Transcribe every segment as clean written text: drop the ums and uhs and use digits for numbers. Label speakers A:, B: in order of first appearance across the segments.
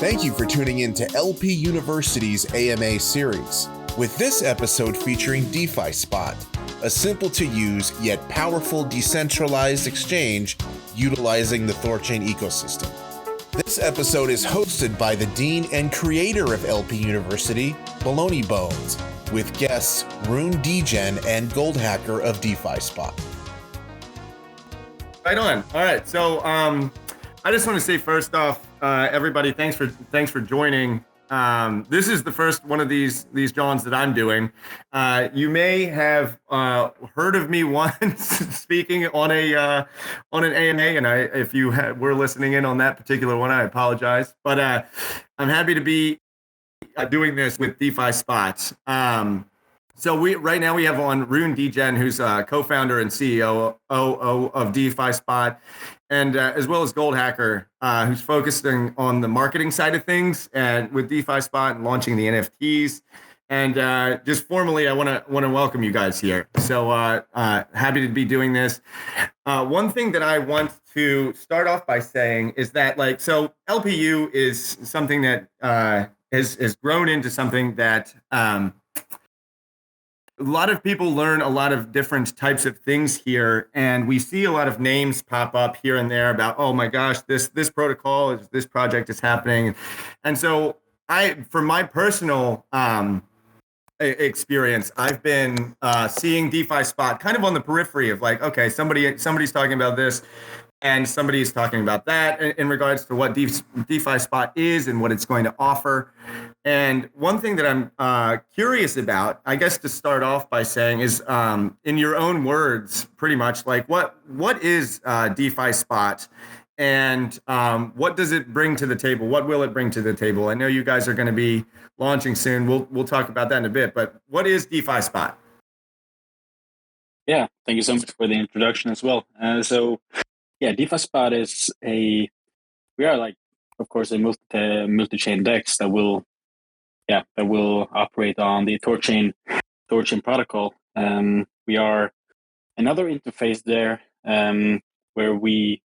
A: Thank you for tuning in to LP University's AMA series, with this episode featuring DefiSpot, a simple-to-use yet powerful decentralized exchange utilizing the THORChain ecosystem. This episode is hosted by the Dean and creator of LP University, Baloney Bones, with guests RUNEdegen and Goldhacker of DefiSpot.
B: Right on. All right. So I just want to say first off, everybody, thanks for joining. This is the first one of these Johns that I'm doing. You may have heard of me once speaking on an AMA, and if you were listening in on that particular one, I apologize. But I'm happy to be doing this with DefiSpot. So right now we have on RUNEdegen, who's co-founder and CEO of DefiSpot, and as well as Goldhacker, who's focusing on the marketing side of things and with DefiSpot and launching the NFTs. And just formally, I want to welcome you guys here. So happy to be doing this. One thing that I want to start off by saying is that, so LPU is something that has grown into something that a lot of people learn a lot of different types of things here, and we see a lot of names pop up here and there about, oh my gosh, this protocol is, this project is happening. And so for my personal experience, I've been seeing DefiSpot kind of on the periphery of okay, somebody's talking about this and somebody's talking about that in regards to what DefiSpot is and what it's going to offer. And one thing that I'm curious about, I guess to start off by saying, is in your own words, pretty much, what is DefiSpot, and what does it bring to the table? What will it bring to the table? I know you guys are going to be launching soon. We'll talk about that in a bit. But what is DefiSpot?
C: Yeah, thank you so much for the introduction as well. Yeah, DefiSpot is we are of course, a multi-chain DEX that will operate on the THORChain protocol. We are another interface there where we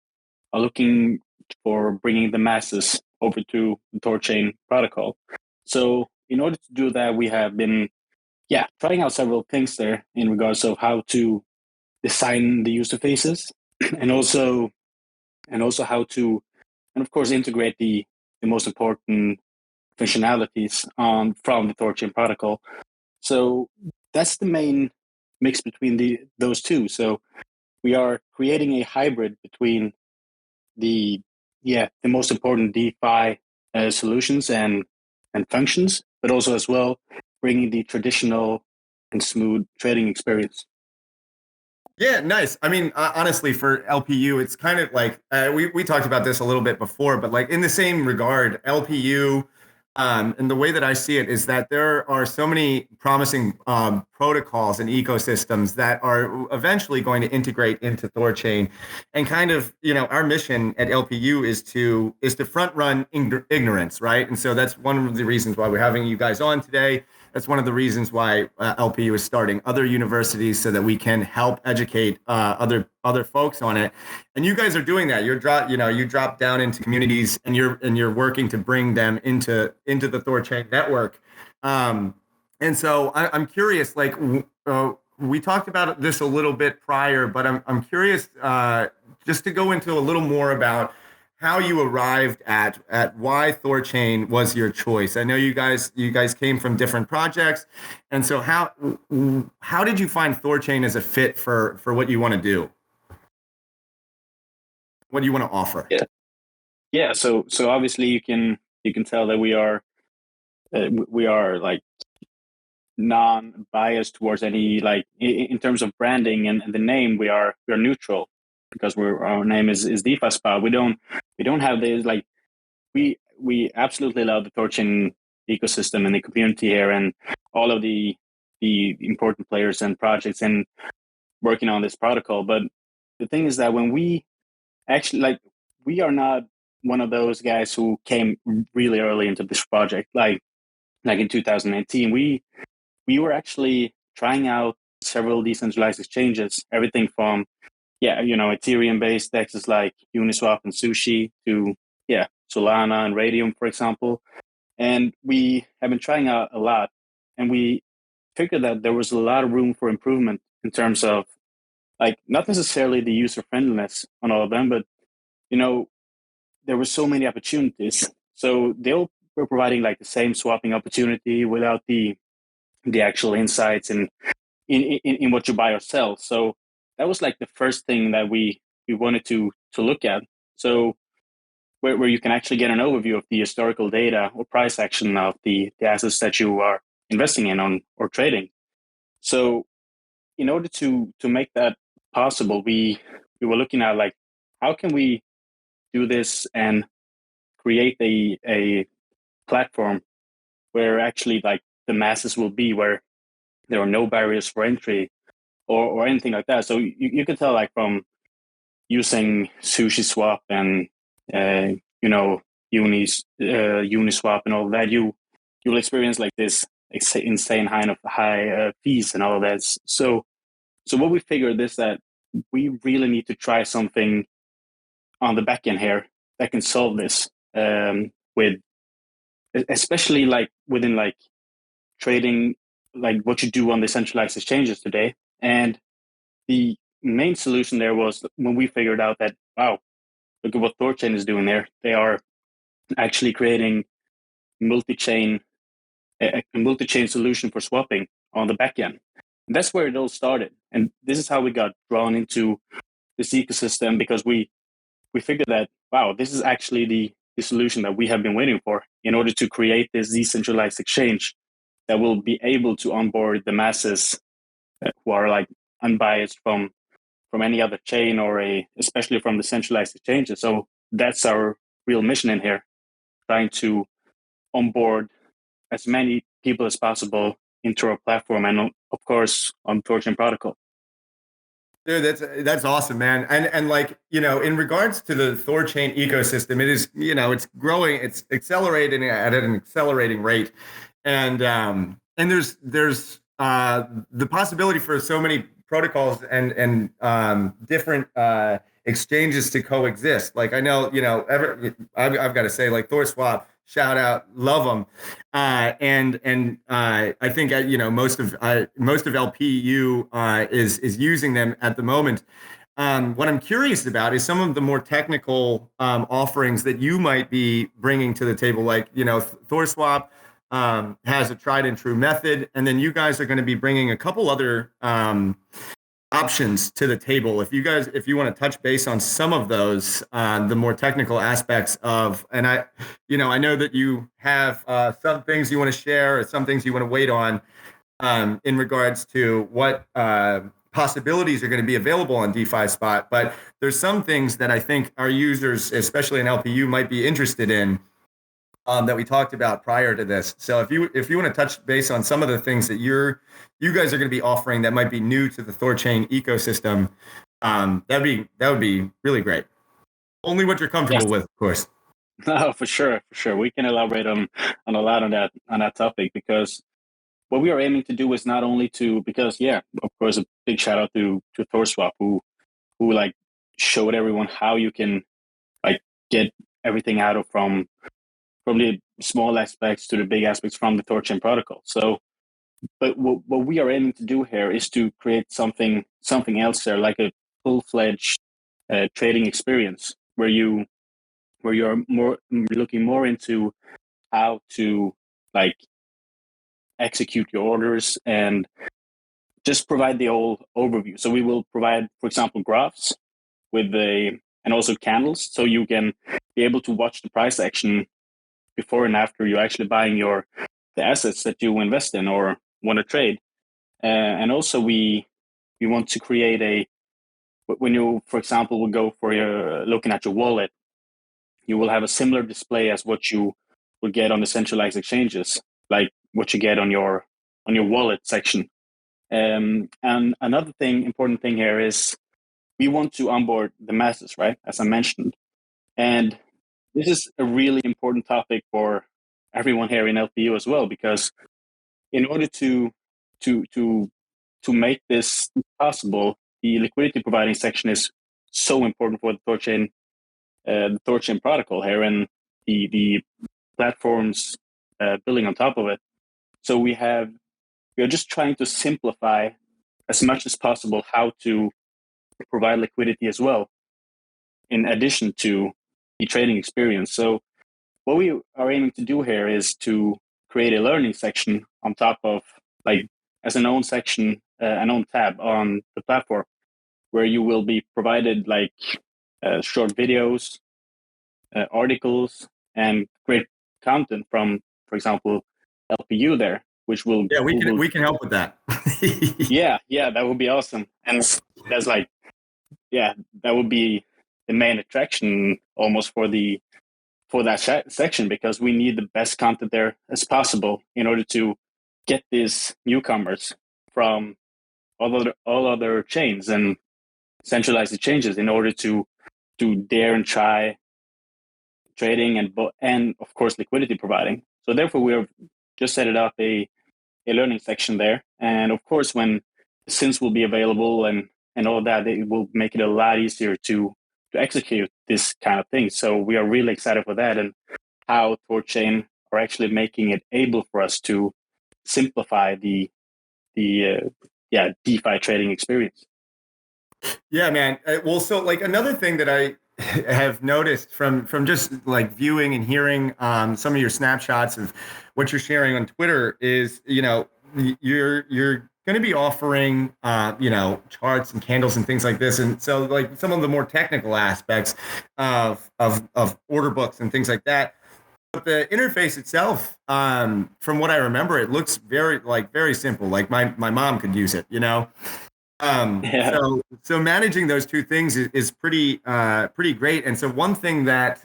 C: are looking for bringing the masses over to the THORChain protocol. So in order to do that, we have been trying out several things there in regards of how to design the user faces and also how to, and of course, integrate the most important functionalities from the THORChain protocol. So that's the main mix between those two. So we are creating a hybrid between the most important DeFi solutions and functions, but also as well bringing the traditional and smooth trading experience.
B: Yeah, nice. I mean, honestly, for LPU, it's kind of we talked about this a little bit before, but in the same regard, LPU, and the way that I see it is that there are so many promising protocols and ecosystems that are eventually going to integrate into THORChain, and kind of, our mission at LPU is to front run ignorance, right? And so that's one of the reasons why we're having you guys on today. That's one of the reasons why LPU is starting other universities so that we can help educate other folks on it. And you guys are doing that. You drop down into communities and you're working to bring them into the THORChain network. And so I'm curious. We talked about this a little bit prior, but I'm curious just to go into a little more about how you arrived at why THORChain was your choice. I know you guys came from different projects, and so how did you find THORChain as a fit for what you want to do? What do you want to offer?
C: Yeah. So obviously you can tell that we are non-biased towards any in terms of branding and the name. We are neutral because our name is DefiSpot. We don't have this we absolutely love the THORChain ecosystem and the community here and all of the important players and projects and working on this protocol. But the thing is that when we actually we are not one of those guys who came really early into this project. Like in 2019, we were actually trying out several decentralized exchanges, everything from Ethereum-based dexes like Uniswap and Sushi to Solana and Radium, for example. And we have been trying out a lot, and we figured that there was a lot of room for improvement in terms of, like, not necessarily the user friendliness on all of them, but there were so many opportunities. So they all were providing like the same swapping opportunity without the actual insights in what you buy or sell. So that was like the first thing that we wanted to look at. So where you can actually get an overview of the historical data or price action of the assets that you are investing in on or trading. So in order to make that possible, we were looking at like, how can we do this and create a platform where actually like the masses will be, where there are no barriers for entry or anything like that. So you can tell, like, from using SushiSwap and Uniswap and all of that, you'll experience like this insane high fees and all of that. So what we figured is that we really need to try something on the back end here that can solve this, with especially like within like trading, like what you do on the centralized exchanges today. And the main solution there was when we figured out that, wow, look at what THORChain is doing there. They are actually creating multi-chain a multi-chain solution for swapping on the back end. And that's where it all started. And this is how we got drawn into this ecosystem, because we figured that, wow, this is actually the solution that we have been waiting for in order to create this decentralized exchange that will be able to onboard the masses who are like unbiased from any other chain, or especially from the centralized exchanges. So that's our real mission in here, trying to onboard as many people as possible into our platform, and of course on THORChain protocol.
B: Dude, that's awesome, man. And like, in regards to the THORChain ecosystem, it is, it's growing, it's accelerating at an accelerating rate. And there's the possibility for so many protocols and different exchanges to coexist. Like, I know, I've got to say, like, THORSwap, shout out, love them. And I think most of LPU is using them at the moment. What I'm curious about is some of the more technical offerings that you might be bringing to the table. Like, THORSwap has a tried and true method, and then you guys are going to be bringing a couple other options to the table. If you want to touch base on some of those, the more technical aspects of, and I know that you have some things you want to share or some things you want to wait on in regards to what possibilities are going to be available on DefiSpot, but there's some things that I think our users, especially in LPU, might be interested in. That we talked about prior to this. So if you want to touch base on some of the things that you guys are going to be offering that might be new to the THORChain ecosystem, that would be really great. Only what you're comfortable with, of course.
C: No, for sure. We can elaborate on a lot on that topic, because what we are aiming to do is not only because of course, a big shout out to THORSwap, who like showed everyone how you can like get everything out of from the small aspects to the big aspects from the THORChain protocol. So, but what we are aiming to do here is to create something else there, like a full-fledged trading experience where you are looking more into how to like execute your orders and just provide the whole overview. So we will provide, for example, graphs and also candles, so you can be able to watch the price action before and after you're actually buying the assets that you invest in or want to trade. And also we want to create when you, for example, will go for looking at your wallet, you will have a similar display as what you will get on the centralized exchanges, like what you get on your wallet section. And another important thing here is we want to onboard the masses, right? As I mentioned. And this is a really important topic for everyone here in LPU as well, because in order to make this possible, the liquidity providing section is so important for the THORChain protocol here. And the platforms building on top of it. So we are just trying to simplify as much as possible how to provide liquidity as well, in addition to the trading experience. So what we are aiming to do here is to create a learning section on top of, like, as an own section, an own tab on the platform, where you will be provided like short videos, articles, and great content from, for example, LPU there, which will
B: we can help with that.
C: yeah, that would be awesome. And that's like, that would be the main attraction almost for that section, because we need the best content there as possible in order to get these newcomers from all other chains and centralize the changes in order to dare and try trading and of course liquidity providing. So therefore we have just set it up a learning section there, and of course when SINs will be available and all that, it will make it a lot easier to execute this kind of thing. So we are really excited for that, and how THORChain are actually making it able for us to simplify the DeFi trading experience.
B: Yeah, man. Well, so like another thing that I have noticed from just like viewing and hearing some of your snapshots of what you're sharing on Twitter is, you're going to be offering charts and candles and things like this, and so like some of the more technical aspects of order books and things like that. But the interface itself, from what I remember, it looks very simple. Like my mom could use it, So managing those two things is pretty great. And so one thing that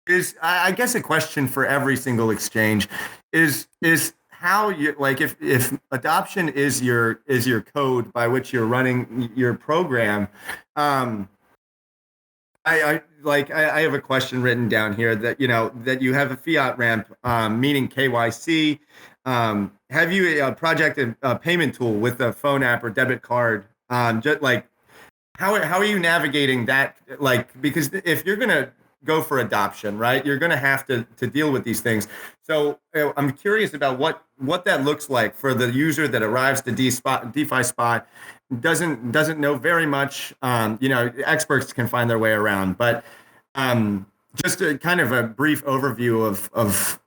B: is, I guess, a question for every single exchange is how you, like, if adoption is your code by which you're running your program. I have a question written down here that that you have a fiat ramp, meaning KYC. Have you projected a payment tool with a phone app or debit card? Just like how are you navigating that? Like, because if you're gonna go for adoption, right, you're gonna have to deal with these things. So I'm curious about what that looks like for the user that arrives to DefiSpot, doesn't know very much. Experts can find their way around, but just a kind of a brief overview of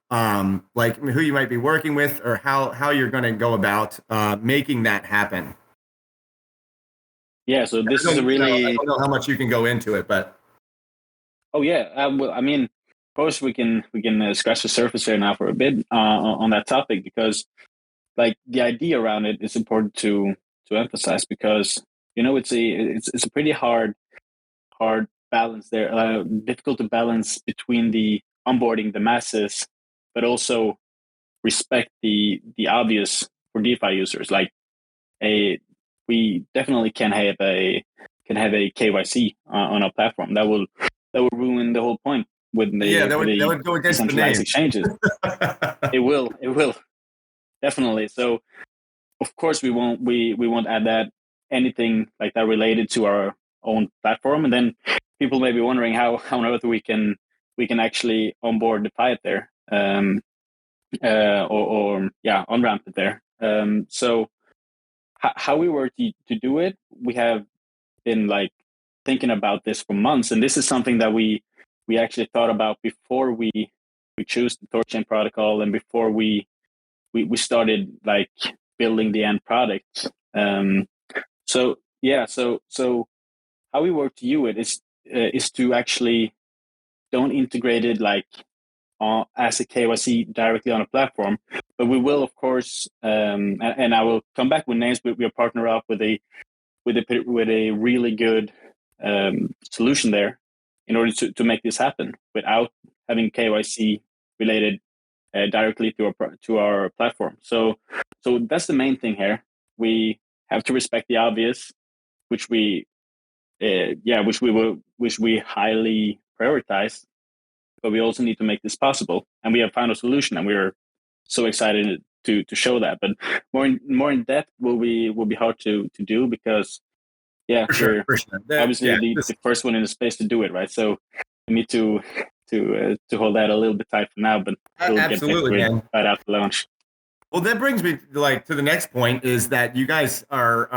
B: like who you might be working with, or how you're going to go about making that happen.
C: Yeah, so this is a really...
B: I don't know how much you can go into it, but...
C: Oh, yeah. Well, I mean, of course, we can scratch the surface here now for a bit on that topic, because like the idea around it is important to emphasize, because it's a pretty hard balance there, difficult to balance between the onboarding the masses, but also respect the obvious for DeFi users. Like we definitely can have a KYC on our platform. That will ruin the whole point with
B: that would go against the name.
C: Exchanges. It will definitely. So of course we won't add that anything like that related to our own platform, and then people may be wondering how on earth we can actually onboard the fiat there, or on ramp it there. So how we were to do it, we have been like thinking about this for months, and this is something that we actually thought about before we chose the THORChain protocol, and before we started like building the end product. So how we work to do it is to actually don't integrate it like as a KYC directly on a platform, but we will, of course, and I will come back with names, but we'll partner up with a really good solution there in order to make this happen without having KYC related directly to our platform. So that's the main thing here. We have to respect the obvious, which we highly prioritize, but we also need to make this possible, and we have found a solution, and we're so excited to show that. But more in depth will be hard to do, because
B: for sure.
C: Obviously the first one in the space to do it, right? So we need to to hold that a little bit tight for now, but we'll get back
B: Absolutely,
C: to it
B: man.
C: right after launch.
B: Well, that brings me to the next point is that you guys are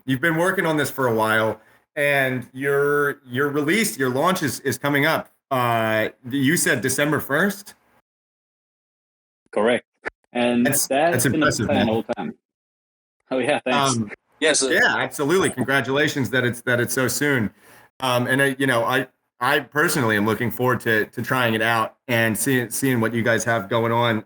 B: you've been working on this for a while, and your release, your launch is coming up. You said December 1st.
C: Correct, and that's been a
B: impressive,
C: plan
B: man.
C: the whole time. Oh yeah, thanks.
B: Yes, yeah, absolutely. Congratulations that it's so soon. And I personally am looking forward to trying it out and seeing what you guys have going on.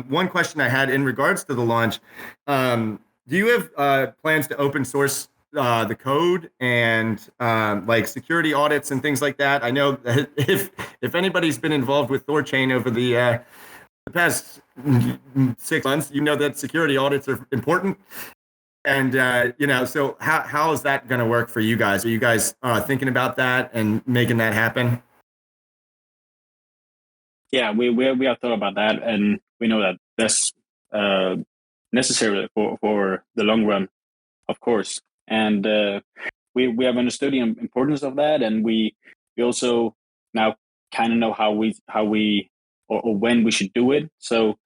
B: One question I had in regards to the launch, do you have plans to open source the code and like security audits and things like that? I know that if anybody's been involved with THORChain over the past 6 months, you know that security audits are important. And so how is that going to work for you guys? Are you guys thinking about that and making that happen?
C: Yeah, we have thought about that, and we know that that's necessary for the long run, of course. And we have understood the importance of that, and we also now kind of know how we or when we should do it. So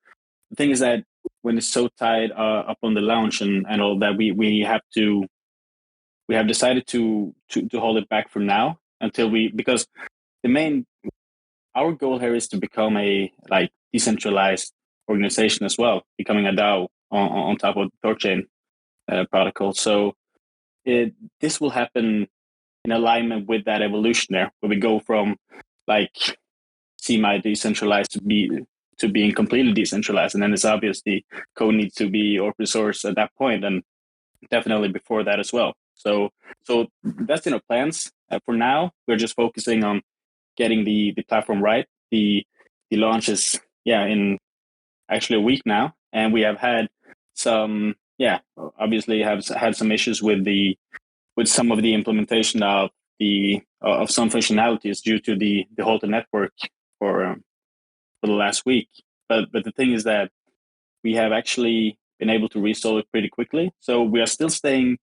C: the thing is that when it's so tied up on the launch and all that, we have decided to hold it back for now until because our goal here is to become a like decentralized organization as well, becoming a DAO on top of the THORChain protocol. So this will happen in alignment with that evolution there, where we go from like semi-decentralized to being completely decentralized, and then it's obvious the code needs to be open source at that point, and definitely before that as well. So that's in our plans. For now, we're just focusing on getting the platform right. The launch is in actually a week now, and we have had some obviously have had some issues with some of the implementation of some functionalities due to the halted network for the last week. But the thing is that we have actually been able to resolve it pretty quickly. So we are still sticking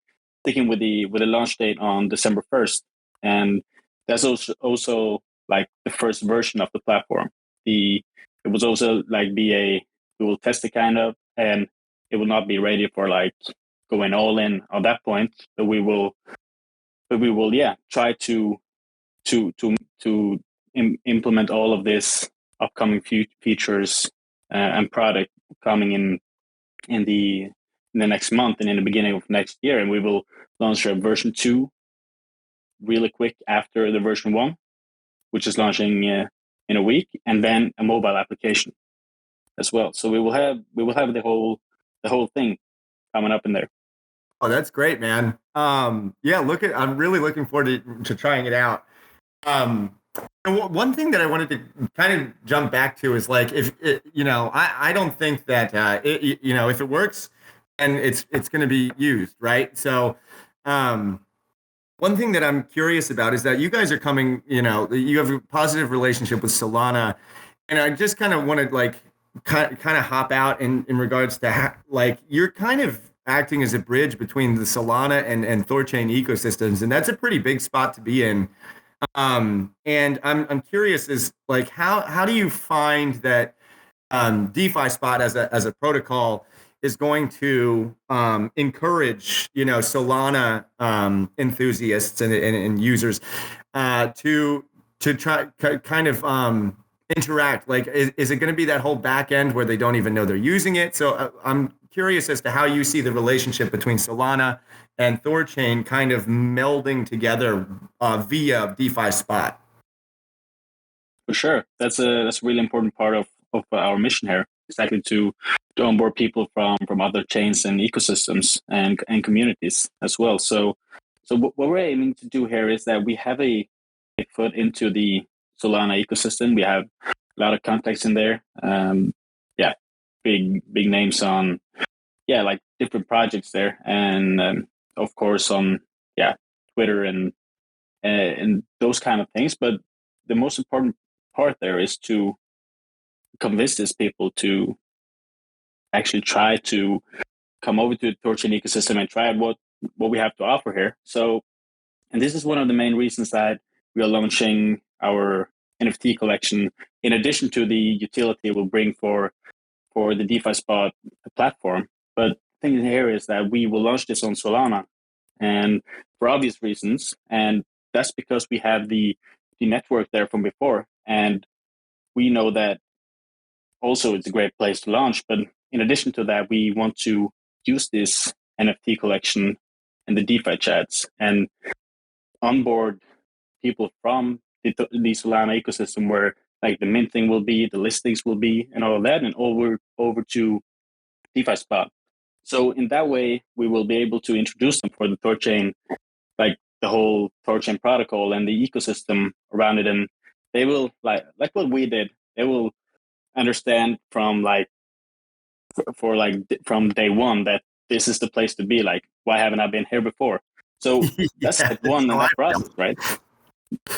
C: with the launch date on December 1st, and that's also like the first version of the platform. It was also like we will test it kind of, and it will not be ready for like going all in at that point. But we will try to implement all of this upcoming features and product coming in the next month and in the beginning of next year, and we will launch a version 2 really quick after the version 1, which is launching in a week, and then a mobile application as well. So we will have the whole thing coming up in there.
B: Oh, that's great, man. I'm really looking forward to trying it out. And one thing that I wanted to kind of jump back to is like, I don't think that, if it works and it's going to be used, right? So, one thing that I'm curious about is that you guys are coming, you have a positive relationship with Solana, and I just kind of want to like kind of hop out in regards to like you're kind of acting as a bridge between the Solana and THORChain ecosystems, and that's a pretty big spot to be in. And I'm curious is like how do you find that DefiSpot as a protocol is going to encourage Solana enthusiasts and users to try kind of interact? Like is it going to be that whole back end where they don't even know they're using it? So I'm curious as to how you see the relationship between Solana and THORChain kind of melding together via DefiSpot.
C: For sure, that's a really important part of our mission here. Exactly to onboard people from other chains and ecosystems and communities as well. So what we're aiming to do here is that we have a foot into the Solana ecosystem. We have a lot of contacts in there. Big names on like different projects there, and of course on Twitter and those kind of things. But the most important part there is to convince these people to actually try to come over to the THORChain ecosystem and try what we have to offer here. So, and this is one of the main reasons that we are launching our NFT collection, in addition to the utility it will bring for the DefiSpot platform. But the thing here is that we will launch this on Solana, and for obvious reasons, and that's because we have the network there from before, and we know that also it's a great place to launch. But in addition to that, we want to use this NFT collection and the DeFi chats and onboard people from the Solana ecosystem, where like the minting will be, the listings will be, and all of that, and over to DefiSpot. So in that way, we will be able to introduce them for the THORChain, like the whole THORChain protocol and the ecosystem around it, and they will like what we did. They will understand from from day one that this is the place to be. Like, why haven't I been here before? So that's step one in that process, right?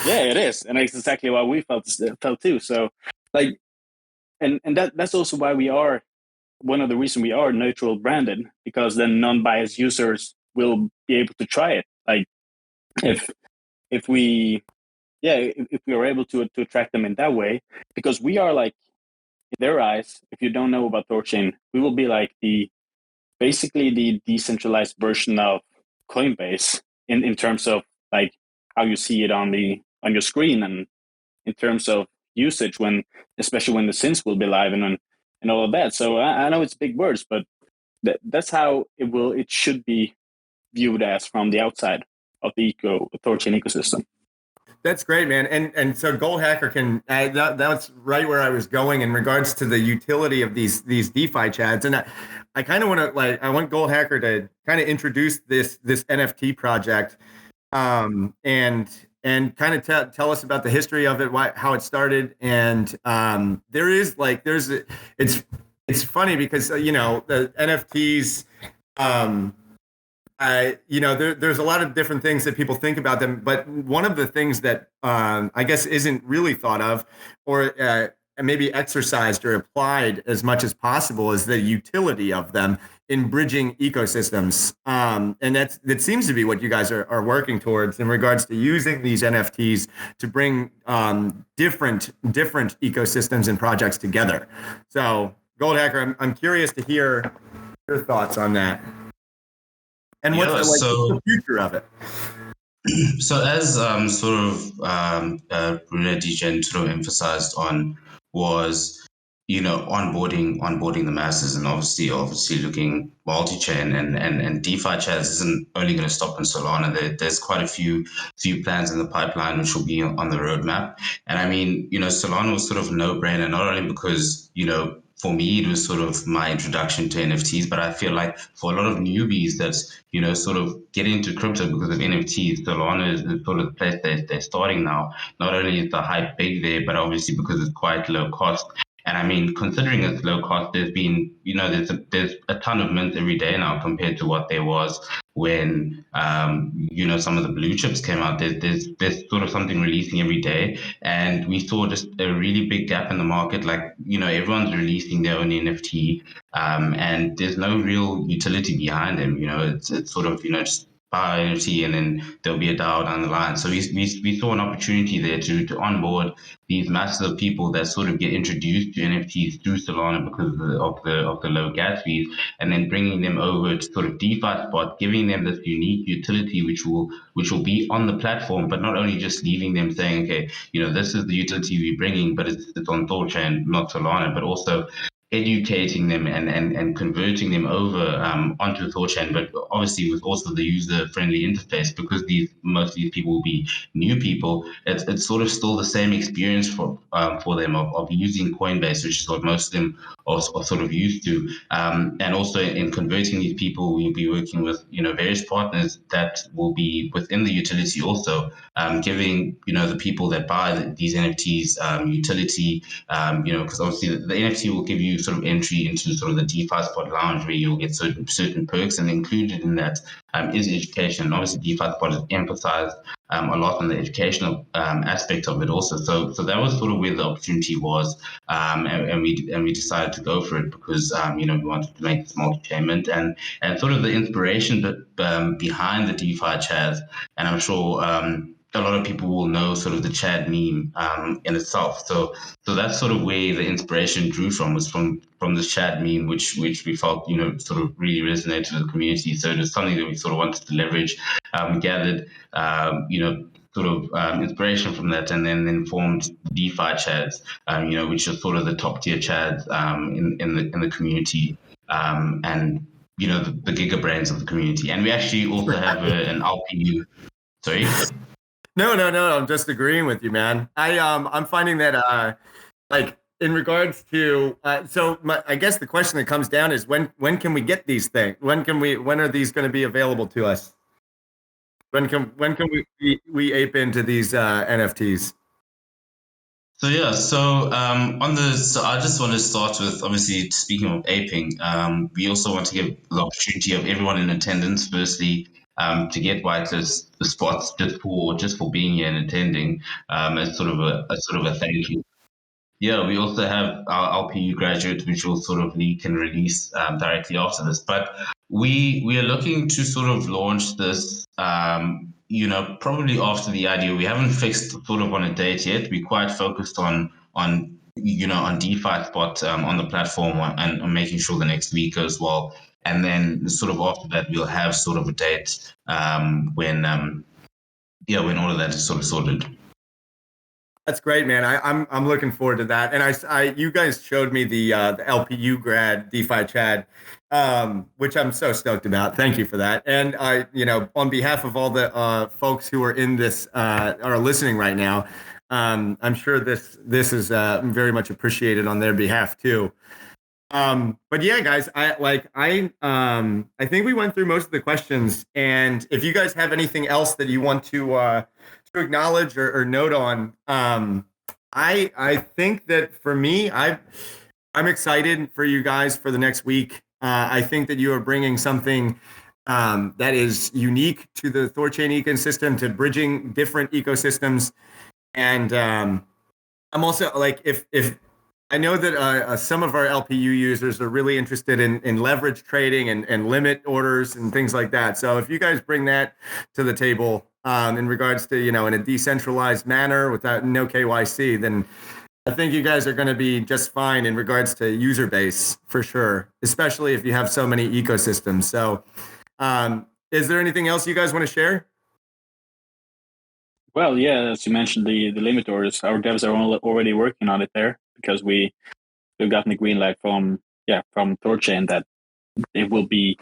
C: Yeah, it is, and it's exactly why we felt too. So, like, and that's also why we are one of the reasons we are neutral branded, because then non-biased users will be able to try it. Like, if we are able to attract them in that way, because we are like, in their eyes, if you don't know about THORChain, we will be like basically the decentralized version of Coinbase in terms of like how you see it on your screen, and in terms of usage, especially when the SINs will be live and all of that. So I know it's big words, but that's how it should be viewed as from the outside of the THORChain ecosystem.
B: That's great, man. And so Goldhacker can that's right where I was going in regards to the utility of these DeFi chats. And I kind of want to I want Goldhacker to kind of introduce this NFT project, and kind of tell us about the history of it, how it started. And it's funny because the NFTs, there's a lot of different things that people think about them, but one of the things that I guess isn't really thought of, or maybe exercised or applied as much as possible, is the utility of them in bridging ecosystems. And that seems to be what you guys are working towards in regards to using these NFTs to bring different ecosystems and projects together. So Goldhacker, I'm curious to hear your thoughts on that. And what's the future of it?
D: So as RUNEdegen sort of emphasized on, was onboarding the masses, and obviously looking multi-chain and DeFi chats isn't only going to stop in Solana. There's quite a few plans in the pipeline which will be on the roadmap. And I mean, Solana was sort of no-brainer, not only because for me, it was sort of my introduction to NFTs, but I feel like for a lot of newbies that's, sort of getting into crypto because of NFTs, Solana is sort of the place they're starting now. Not only is the hype big there, but obviously because it's quite low cost. And I mean, considering it's low cost, there's been, there's a ton of mints every day now compared to what there was when, some of the blue chips came out. There's sort of something releasing every day. And we saw just a really big gap in the market. Like, everyone's releasing their own NFT, and there's no real utility behind them. It's sort of, just buy NFT and then there'll be a DAO down the line. So we saw an opportunity there to onboard these masses of people that sort of get introduced to NFTs through Solana because of the low gas fees, and then bringing them over to sort of DefiSpot, giving them this unique utility which will be on the platform, but not only just leaving them saying, okay, this is the utility we're bringing, but it's on THORChain, not Solana, but also educating them and converting them over onto THORChain, but obviously with also the user-friendly interface, because most of these people will be new people. It's sort of still the same experience for them of using Coinbase, which is what most of them are sort of used to. And also in converting these people, we'll be working with various partners that will be within the utility also, giving the people that buy these NFTs utility, because obviously the NFT will give you sort of entry into sort of the DefiSpot lounge, where you'll get certain perks, and included in that is education. And obviously DefiSpot has emphasized a lot on the educational aspect of it also. So that was sort of where the opportunity was, and we decided to go for it because we wanted to make this multi-chain mint, and sort of the inspiration behind the DeFi chats. And I'm sure a lot of people will know sort of the Chad meme in itself. So that's sort of where the inspiration drew from, was from this Chad meme, which we felt, sort of really resonated with the community. So it was something that we sort of wanted to leverage. We gathered, sort of inspiration from that, and then formed DeFi Chads, which are sort of the top tier Chads in the community, and the giga brains of the community. And we actually also have an LPU. Sorry.
B: No. I'm just agreeing with you, man. I'm finding that like in regards to I guess the question that comes down is when can we get these things? When are these going to be available to us? When can we ape into these NFTs?
D: So yeah, so I just want to start with, obviously, speaking of aping, we also want to give the opportunity of everyone in attendance, firstly, to get whitelist the spots just for being here and attending, as sort of a thank you. Yeah, we also have our LPU graduates, which will sort of leak and release directly after this. But we are looking to sort of launch this, probably after the IDO. We haven't fixed sort of on a date yet. We're quite focused on DefiSpot on the platform, and on making sure the next week goes well. And then sort of after that, we'll have sort of a date when all of that is sort of sorted.
B: That's great, man. I'm looking forward to that. And you guys showed me the LPU grad DeFi Chad, which I'm so stoked about. Thank you for that. And on behalf of all the folks who are in this are listening right now, I'm sure this is very much appreciated on their behalf too. But yeah, guys, I think we went through most of the questions. And if you guys have anything else that you want to acknowledge or note on, I think that for me, I'm excited for you guys for the next week. I think that you are bringing something that is unique to the THORChain ecosystem, to bridging different ecosystems. And I'm also like, if I know that some of our LPU users are really interested in leverage trading and limit orders and things like that. So if you guys bring that to the table in regards to, in a decentralized manner without no KYC, then I think you guys are going to be just fine in regards to user base for sure, especially if you have so many ecosystems. So is there anything else you guys want to share?
C: Well, yeah, as you mentioned, the limit orders, our devs are already working on it there, because we've gotten the green light from THORChain that it will be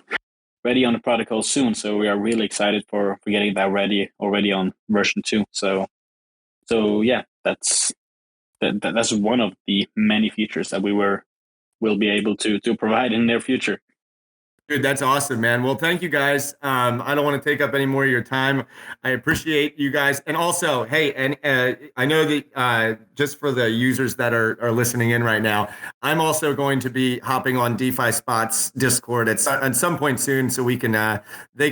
C: ready on the protocol soon. So we are really excited for getting that ready already on version 2. So yeah, that's one of the many features that will be able to provide in the near future.
B: Dude, that's awesome, man. Well, thank you guys. I don't want to take up any more of your time. I appreciate you guys. And also, hey, and I know that just for the users that are listening in right now, I'm also going to be hopping on DefiSpot's Discord at some point soon, so they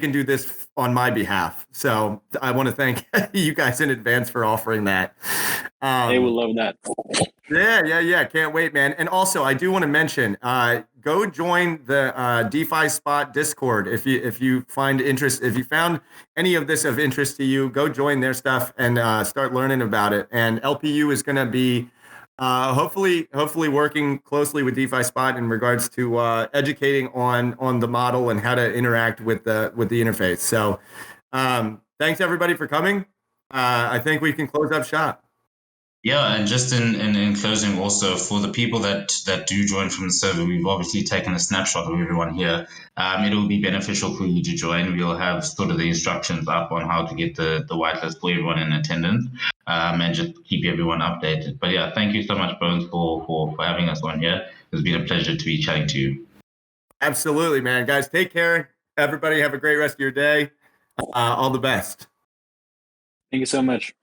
B: can do this on my behalf. So I want to thank you guys in advance for offering that.
C: They will love that.
B: Yeah. Can't wait, man. And also, I do want to mention, go join the DefiSpot Discord if you find interest. If you found any of this of interest to you, go join their stuff and start learning about it. And LPU is going to be hopefully working closely with DefiSpot in regards to educating on the model and how to interact with the interface. So thanks everybody for coming. I think we can close up shop.
D: Yeah, and just in closing, also for the people that do join from the server, we've obviously taken a snapshot of everyone here. It will be beneficial for you to join. We'll have sort of the instructions up on how to get the whitelist for everyone in attendance, and just keep everyone updated. But yeah, thank you so much, Bones, for having us on here. It's been a pleasure to be chatting to you.
B: Absolutely, man. Guys, take care. Everybody have a great rest of your day. All the best.
C: Thank you so much.